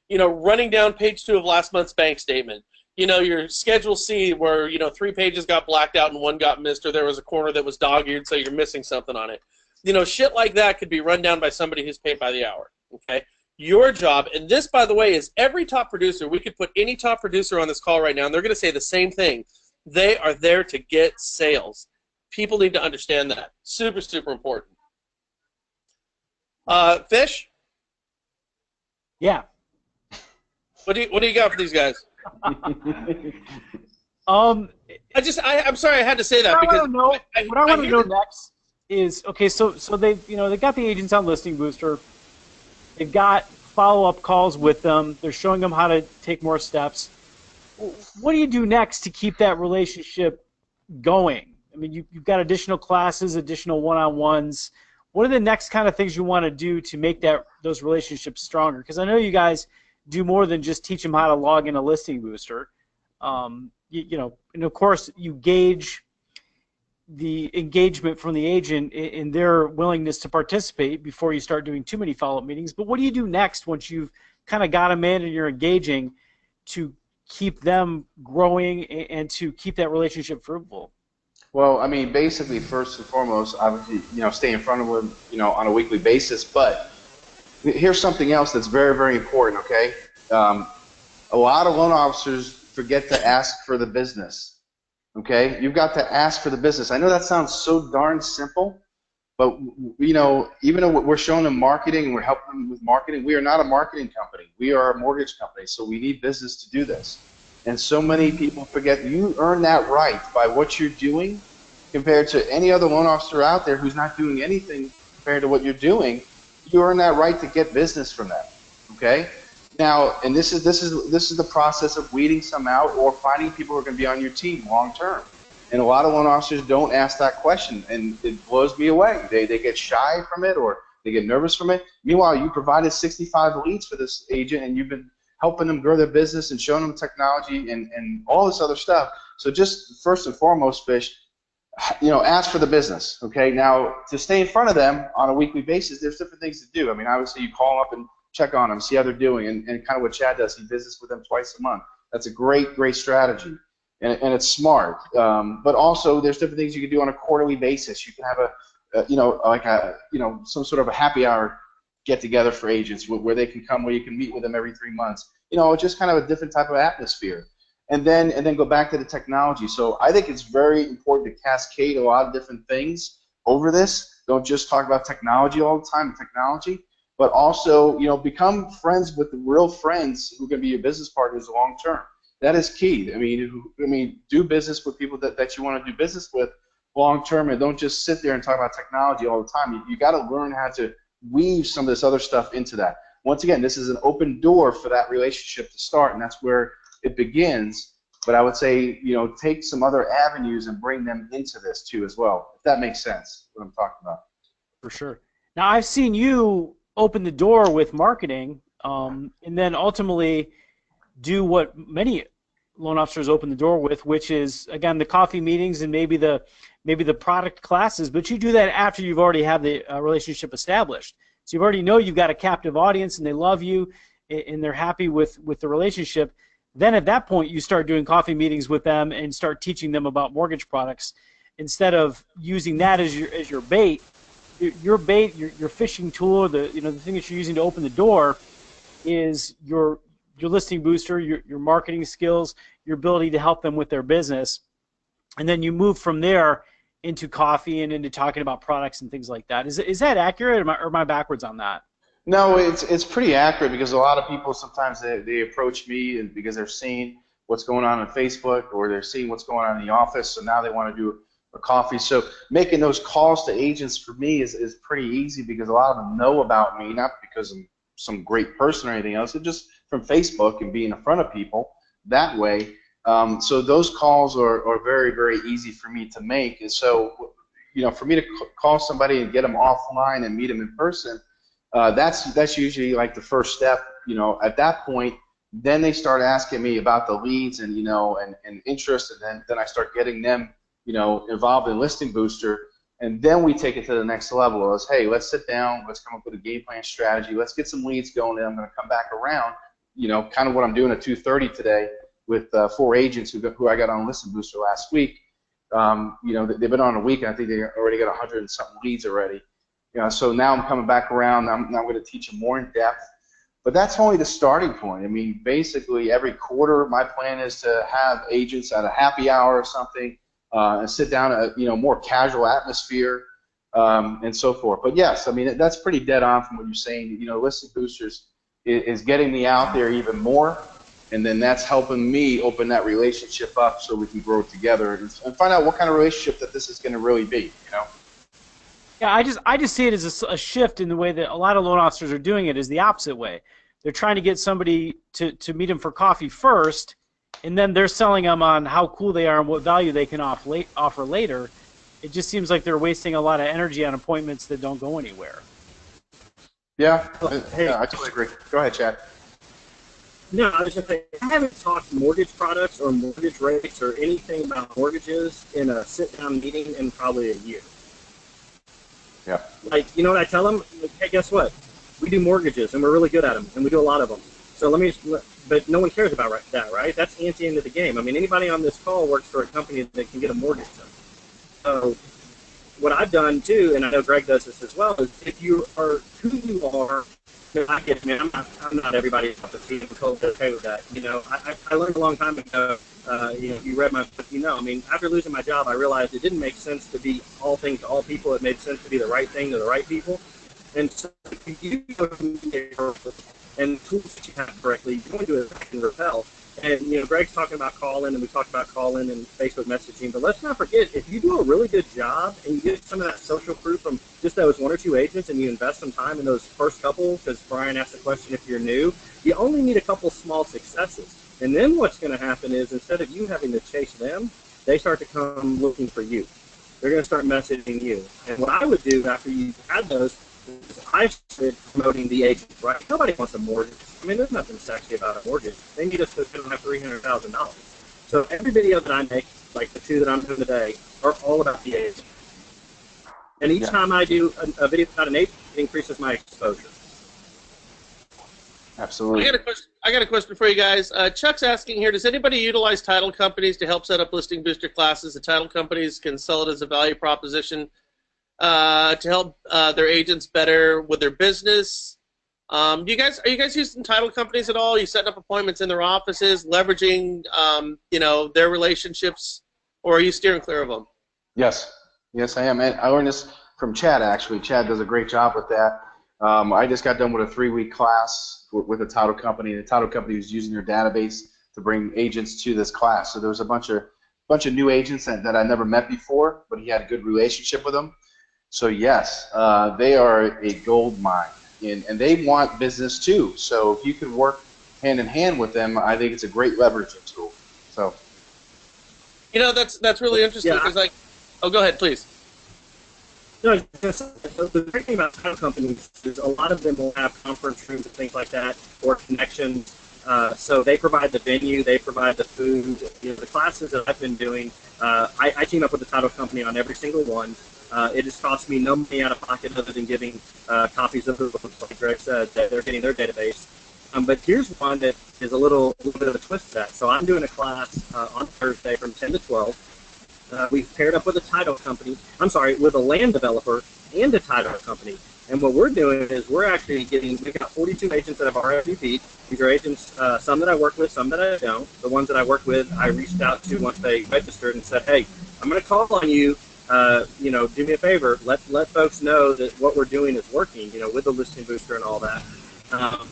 Speaker 3: You know, running down page 2 of last month's bank statement. You know, your Schedule C where, you know, 3 pages got blacked out and 1 got missed, or there was a corner that was dog-eared, so you're missing something on it. You know, shit like that could be run down by somebody who's paid by the hour, okay? Your job, and this, by the way, is every top producer. We could put any top producer on this call right now, and they're going to say the same thing. They are there to get sales. People need to understand that. Super, super important. Fish?
Speaker 1: Yeah.
Speaker 3: What do you got for these guys? I'm sorry I had to say that because
Speaker 1: what I want to know next is, okay, so they got the agents on Listing Booster. They've got follow-up calls with them. They're showing them how to take more steps. What do you do next to keep that relationship going? I mean, you've got additional classes, additional one-on-ones. What are the next kind of things you want to do to make those relationships stronger? Because I know you guys do more than just teach them how to log in a Listing Booster. You know, and of course, you gauge the engagement from the agent in their willingness to participate before you start doing too many follow-up meetings. But what do you do next once you've kind of got them in and you're engaging to keep them growing and to keep that relationship fruitful?
Speaker 2: Well, I mean, basically, first and foremost, obviously, you know, stay in front of them, you know, on a weekly basis. But here's something else that's very, very important, okay? A lot of loan officers forget to ask for the business, okay? You've got to ask for the business. I know that sounds so darn simple, but, you know, even though we're showing them marketing and we're helping them with marketing, we are not a marketing company. We are a mortgage company, so we need business to do this. And so many people forget you earn that right by what you're doing compared to any other loan officer out there who's not doing anything compared to what you're doing. You earn that right to get business from them, okay? Now, and this is the process of weeding some out or finding people who are going to be on your team long term. And a lot of loan officers don't ask that question, and it blows me away. They get shy from it or they get nervous from it. Meanwhile, you provided 65 leads for this agent, and you've been helping them grow their business and showing them technology and all this other stuff. So just first and foremost, Fish, you know, ask for the business, okay? Now, to stay in front of them on a weekly basis, there's different things to do. I mean, obviously, you call them up and check on them, see how they're doing, and kind of what Chad does, he visits with them twice a month. That's a great, great strategy, and it's smart. But also, there's different things you can do on a quarterly basis. You can have some sort of a happy hour get together for agents where they can come, where you can meet with them every 3 months. You know, just kind of a different type of atmosphere. And then go back to the technology. So I think it's very important to cascade a lot of different things over this. Don't just talk about technology all the time, but also, you know, become friends with the real friends who are going to be your business partners long term. That is key. I mean, do business with people that you want to do business with long term, and don't just sit there and talk about technology all the time. You got to learn how to weave some of this other stuff into that. Once again, this is an open door for that relationship to start, and that's where it begins. But I would say, you know, take some other avenues and bring them into this too as well, if that makes sense, what I'm talking about.
Speaker 1: For sure. Now, I've seen you open the door with marketing and then ultimately do what many loan officers open the door with, which is, again, the coffee meetings and maybe the product classes, but you do that after you've already have the relationship established. So you already know you've got a captive audience and they love you and they're happy with the relationship. Then at that point you start doing coffee meetings with them and start teaching them about mortgage products instead of using that as your bait. Your bait, your fishing tool, the thing that you're using to open the door is your listing booster, your marketing skills, your ability to help them with their business, and then you move from there into coffee and into talking about products and things like that. Is that accurate, or am I backwards on that?
Speaker 2: No, it's pretty accurate, because a lot of people sometimes they approach me and because they're seeing what's going on Facebook, or they're seeing what's going on in the office, so now they want to do a coffee. So making those calls to agents for me is pretty easy, because a lot of them know about me, not because I'm some great person or anything else, it's just from Facebook and being in front of people that way. So those calls are very, very easy for me to make. And so, you know, for me to call somebody and get them offline and meet them in person, that's usually like the first step. You know, at that point, then they start asking me about the leads and, you know, and interest, and then I start getting them, you know, involved in Listing Booster, and then we take it to the next level. Is, hey, let's sit down, let's come up with a game plan strategy, let's get some leads going, and I'm going to come back around, you know, kind of what I'm doing at 2:30 today with 4 agents who I got on Listing Booster last week. You know, they've been on a week, and I think they already got 100 and something leads already. You know, so now I'm coming back around. Now I'm going to teach them more in depth. But that's only the starting point. I mean, basically every quarter, my plan is to have agents at a happy hour or something, and sit down at a, you know, more casual atmosphere, and so forth. But yes, I mean, that's pretty dead on from what you're saying. You know, Listing Boosters is getting me out there even more, and then that's helping me open that relationship up so we can grow together and find out what kind of relationship that this is going to really be, you know?
Speaker 1: Yeah, I just see it as a shift in the way that a lot of loan officers are doing it, is the opposite way. They're trying to get somebody to meet them for coffee first, and then they're selling them on how cool they are and what value they can offer later. It just seems like they're wasting a lot of energy on appointments that don't go anywhere.
Speaker 2: Yeah,
Speaker 5: Hey.
Speaker 2: yeah, I totally agree. Go ahead, Chad.
Speaker 5: No, I was just saying, I haven't talked mortgage products or mortgage rates or anything about mortgages in a sit-down meeting in probably a year.
Speaker 2: Yeah.
Speaker 5: Like, you know what I tell them? Like, hey, guess what? We do mortgages, and we're really good at them, and we do a lot of them. So but no one cares about that, right? That's ante into the game. I mean, anybody on this call works for a company that can get a mortgage done. So what I've done, too, and I know Greg does this as well, is if you are who you are, you know, I get, man, I'm not everybody off the team totally okay with that. You know, I learned a long time ago, you know, if you read my book, you know, I mean, after losing my job, I realized it didn't make sense to be all things to all people. It made sense to be the right thing to the right people. And so if you and tools that you have correctly, you're going to attract and repel. And, you know, Greg's talking about call-in, and we talked about call-in and Facebook messaging, but let's not forget, if you do a really good job and you get some of that social proof from just those 1 or 2 agents, and you invest some time in those first couple, because Brian asked the question, if you're new, you only need a couple small successes. And then what's going to happen is, instead of you having to chase them, they start to come looking for you. They're going to start messaging you. And what I would do after you had those, I started promoting the agent, right? Nobody wants a mortgage. I mean, there's nothing sexy about a mortgage. They need us to have $300,000. So every video that I make, like the 2 that I'm doing today, are all about the agent. And each time I do a video about an agent, it increases my exposure.
Speaker 2: Absolutely.
Speaker 3: I got a question for you guys. Chuck's asking here, does anybody utilize title companies to help set up Listing Booster classes? The title companies can sell it as a value proposition to help their agents better with their business. Are you guys using title companies at all? Are you setting up appointments in their offices, leveraging you know, their relationships, or are you steering clear of them?
Speaker 2: Yes, I am. And I learned this from Chad, actually. Chad does a great job with that. I just got done with a 3-week class with a title company. The title company was using their database to bring agents to this class. So there was a bunch of new agents that I never met before, but he had a good relationship with them. So yes, they are a gold mine, and they want business too. So if you can work hand in hand with them, I think it's a great leveraging tool. So,
Speaker 3: you know, that's really interesting because, like, oh, go ahead, please.
Speaker 5: No, the great thing about title companies is a lot of them will have conference rooms and things like that, or connections. So they provide the venue, they provide the food. You know, the classes that I've been doing, I team up with the title company on every single one. It has cost me no money out of pocket other than giving copies of the books, like Greg said, that they're getting their database. But here's one that is a little bit of a twist to that. So I'm doing a class on Thursday from 10 to 12. We've paired up with a title company, with a land developer and a title company. And what we're doing is we're actually we've got 42 agents that have RSVP'd. These are agents, some that I work with, some that I don't. The ones that I work with, I reached out to once they registered and said, hey, I'm going to call on you. You know, do me a favor, let folks know that what we're doing is working, you know, with the Listing Booster and all that.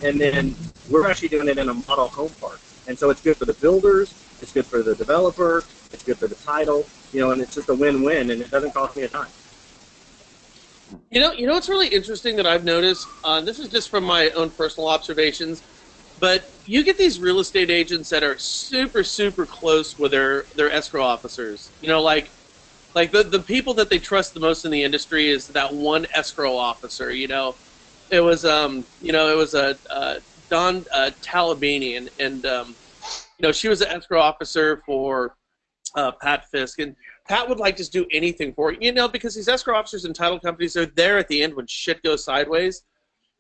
Speaker 5: And then we're actually doing it in a model home park. And so it's good for the builders, it's good for the developer, it's good for the title, and it's just a win-win, and it doesn't cost me a dime.
Speaker 3: You know what's really interesting that I've noticed? This is just from my own personal observations, but you get these real estate agents that are super, super close with their escrow officers. Like the people that they trust the most in the industry is that one escrow officer. It was Don Talabini, and she was an escrow officer for Pat Fisk, and Pat would just do anything for it, because these escrow officers and title companies are there at the end when shit goes sideways.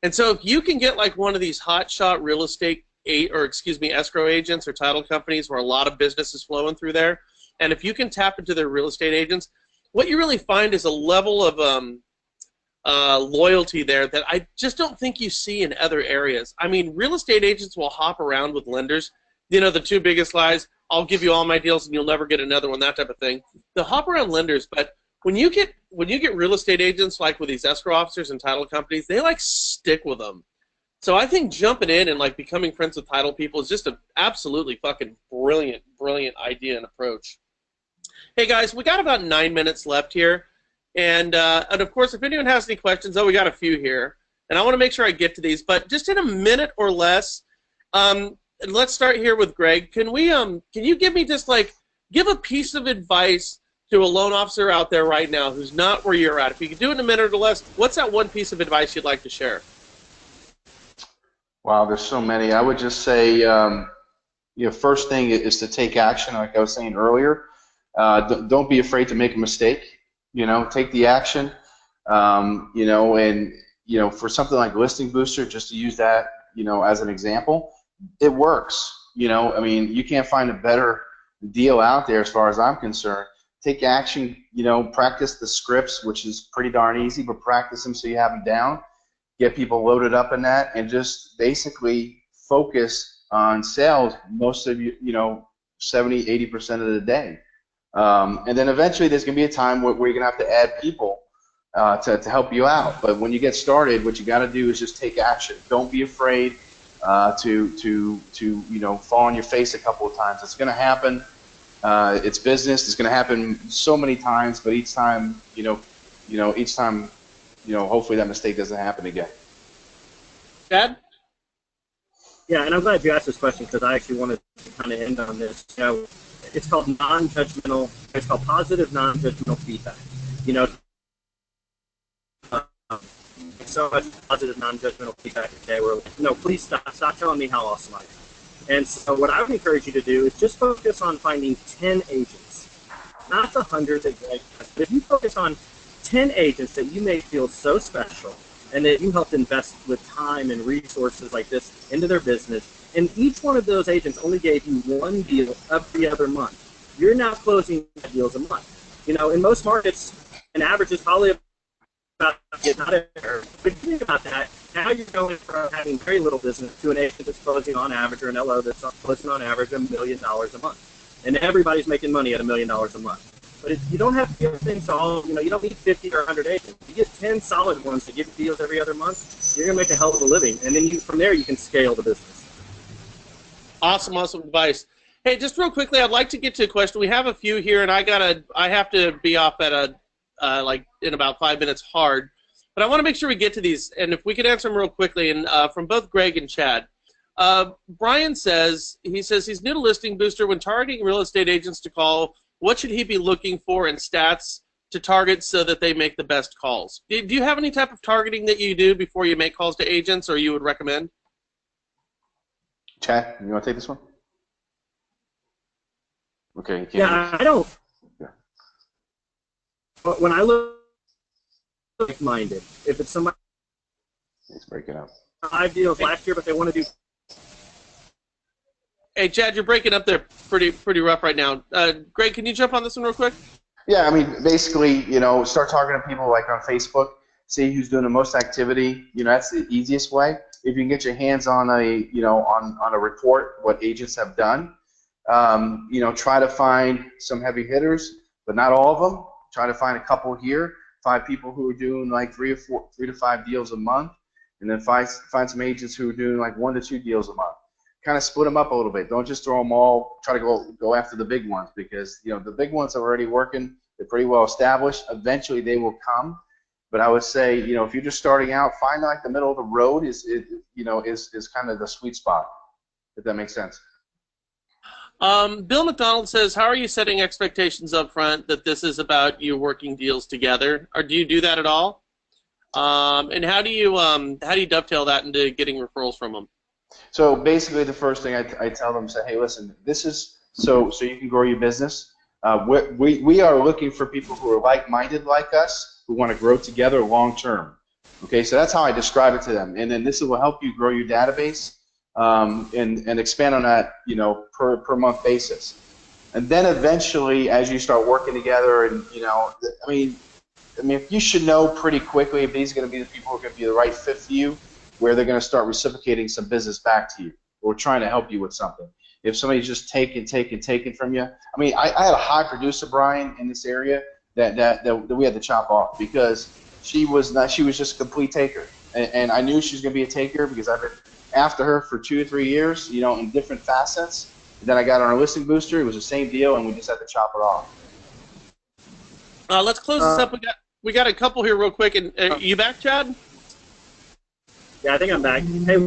Speaker 3: And so if you can get one of these hotshot real estate escrow agents or title companies where a lot of business is flowing through there, and if you can tap into their real estate agents, what you really find is a level of loyalty there that I just don't think you see in other areas. I mean, real estate agents will hop around with lenders. The two biggest lies, I'll give you all my deals and you'll never get another one, that type of thing. They'll hop around lenders, but when you get real estate agents with these escrow officers and title companies, they stick with them. So I think jumping in and becoming friends with title people is just an absolutely fucking brilliant idea and approach. Hey guys, we got about 9 minutes left here, and of course if anyone has any questions, we got a few here, and I want to make sure I get to these, but just in a minute or less. Let's start here with Greg. Can you give me give a piece of advice to a loan officer out there right now who's not where you're at? If you could do it in a minute or less, what's that one piece of advice you'd like to share?
Speaker 2: Wow, there's so many. I would just say, first thing is to take action, like I was saying earlier. Don't be afraid to make a mistake. Take the action. For something like Listing Booster, just to use that, as an example, it works. You can't find a better deal out there as far as I'm concerned. Take action, practice the scripts, which is pretty darn easy, but practice them so you have them down. Get people loaded up in that, and just basically focus on sales most of 70, 80% of the day. And then eventually there's going to be a time where you're going to have to add people to help you out. But when you get started, what you got to do is just take action. Don't be afraid to fall on your face a couple of times. It's going to happen. It's business. It's going to happen so many times, but each time, hopefully that mistake doesn't happen again.
Speaker 3: Chad?
Speaker 5: Yeah, and I'm glad you asked this question because I actually wanted to kind of end on this. It's called non-judgmental. It's called positive non-judgmental feedback. So much positive non-judgmental feedback today where, please stop telling me how awesome I am. And so what I would encourage you to do is just focus on finding 10 agents, not the 100 that Greg has, but if you focus on 10 agents that you may feel so special and that you helped invest with time and resources like this into their business, and each one of those agents only gave you one deal every other month, you're now closing deals a month. In most markets, an average is probably about not error. But if you think about that, now you're going from having very little business to an agent that's closing on average, or an LO that's closing on average $1 million a month. And everybody's making money at $1 million a month. But if you don't have to give things to all, you don't need 50 or 100 agents. You get 10 solid ones to give deals every other month, you're going to make a hell of a living. And then from there, you can scale the business.
Speaker 3: Awesome advice. Hey, just real quickly, I'd like to get to a question. We have a few here, and I have to be off at in about 5 minutes hard. But I want to make sure we get to these, and if we could answer them real quickly, and from both Greg and Chad. Brian says he's new to Listing Booster. When targeting real estate agents to call, what should he be looking for in stats to target so that they make the best calls? Do you have any type of targeting that you do before you make calls to agents, or you would recommend?
Speaker 2: Chad, you want to take this one? Okay. You can't.
Speaker 5: Yeah, I don't.
Speaker 2: Yeah.
Speaker 5: But when I look minded, if it's somebody
Speaker 2: It's breaking up.
Speaker 5: 5 deals last year, but they want to do.
Speaker 3: Hey, Chad, you're breaking up there pretty rough right now. Greg, can you jump on this one real quick?
Speaker 2: Yeah, basically, start talking to people like on Facebook, see who's doing the most activity. That's the easiest way. If you can get your hands on on a report, what agents have done, try to find some heavy hitters, but not all of them. Try to find a couple here, 5 people who are doing 3 to 5 deals a month, and then find some agents who are doing 1 to 2 deals a month. kind of split them up a little bit. Don't just throw them all. Try to go after the big ones, because the big ones are already working. They're pretty well established. Eventually, they will come. But I would say, if you're just starting out, find like the middle of the road is kind of the sweet spot, if that makes sense.
Speaker 3: Bill McDonald says, how are you setting expectations up front that this is about you working deals together? Or do you do that at all? And how do you dovetail that into getting referrals from them?
Speaker 2: So basically, the first thing I tell them is, hey, listen, this is so you can grow your business. We are looking for people who are like-minded like us, who want to grow together long term. Okay, so that's how I describe it to them. And then this will help you grow your database and expand on that, per month basis. And then eventually, as you start working together, and I mean, you should know pretty quickly if these are going to be the people who are going to be the right fit for you, where they're going to start reciprocating some business back to you, or trying to help you with something. If somebody's just taking from you, I mean, I had a high producer, Brian, in this area that we had to chop off, because she was just a complete taker, and I knew she was going to be a taker because I've been after her for 2 or 3 years, in different facets. And then I got on our listing booster. It was the same deal, and we just had to chop it off.
Speaker 3: Let's close this up. We got a couple here real quick. And you back, Chad?
Speaker 5: Yeah, I think I'm back. Hey,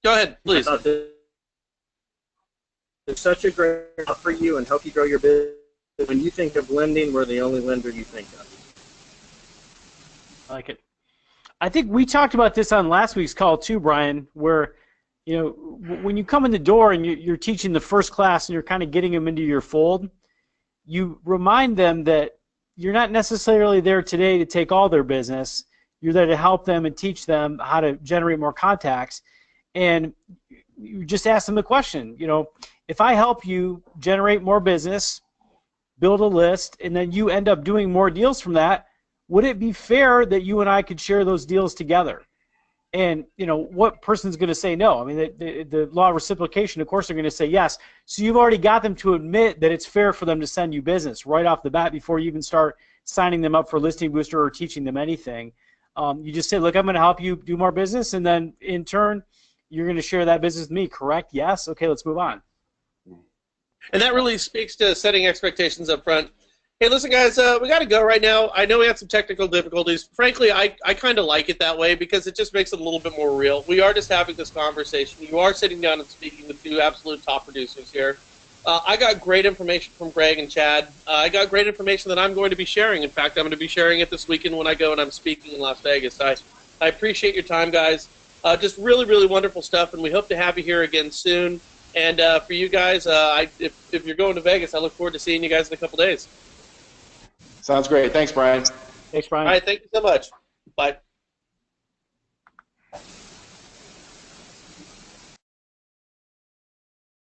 Speaker 3: go ahead, please.
Speaker 5: It's such a great job for you, and help you grow your business. When you think of lending, we're the only lender you think of.
Speaker 1: I like it. I think we talked about this on last week's call too, Brian, where when you come in the door and you're teaching the first class and you're kind of getting them into your fold, you remind them that you're not necessarily there today to take all their business. You're there to help them and teach them how to generate more contacts. And you just ask them the question, if I help you generate more business, build a list, and then you end up doing more deals from that, would it be fair that you and I could share those deals together? And, what person's going to say no? I mean, the law of reciprocation, of course, they're going to say yes. So you've already got them to admit that it's fair for them to send you business right off the bat before you even start signing them up for Listing Booster or teaching them anything. You just say, look, I'm going to help you do more business, and then in turn, you're going to share that business with me, correct? Yes? Okay, let's move on.
Speaker 3: And that really speaks to setting expectations up front. Hey, listen, guys, we got to go right now. I know we had some technical difficulties. Frankly, I kind of like it that way because it just makes it a little bit more real. We are just having this conversation. You are sitting down and speaking with 2 absolute top producers here. I got great information from Greg and Chad. I got great information that I'm going to be sharing. In fact, I'm going to be sharing it this weekend when I go and I'm speaking in Las Vegas. I appreciate your time, guys. Just really, really wonderful stuff, and we hope to have you here again soon. And for you guys, if you're going to Vegas, I look forward to seeing you guys in a couple days.
Speaker 2: Sounds great. Thanks, Brian.
Speaker 1: Thanks, Brian.
Speaker 3: All right, thank you so much. Bye.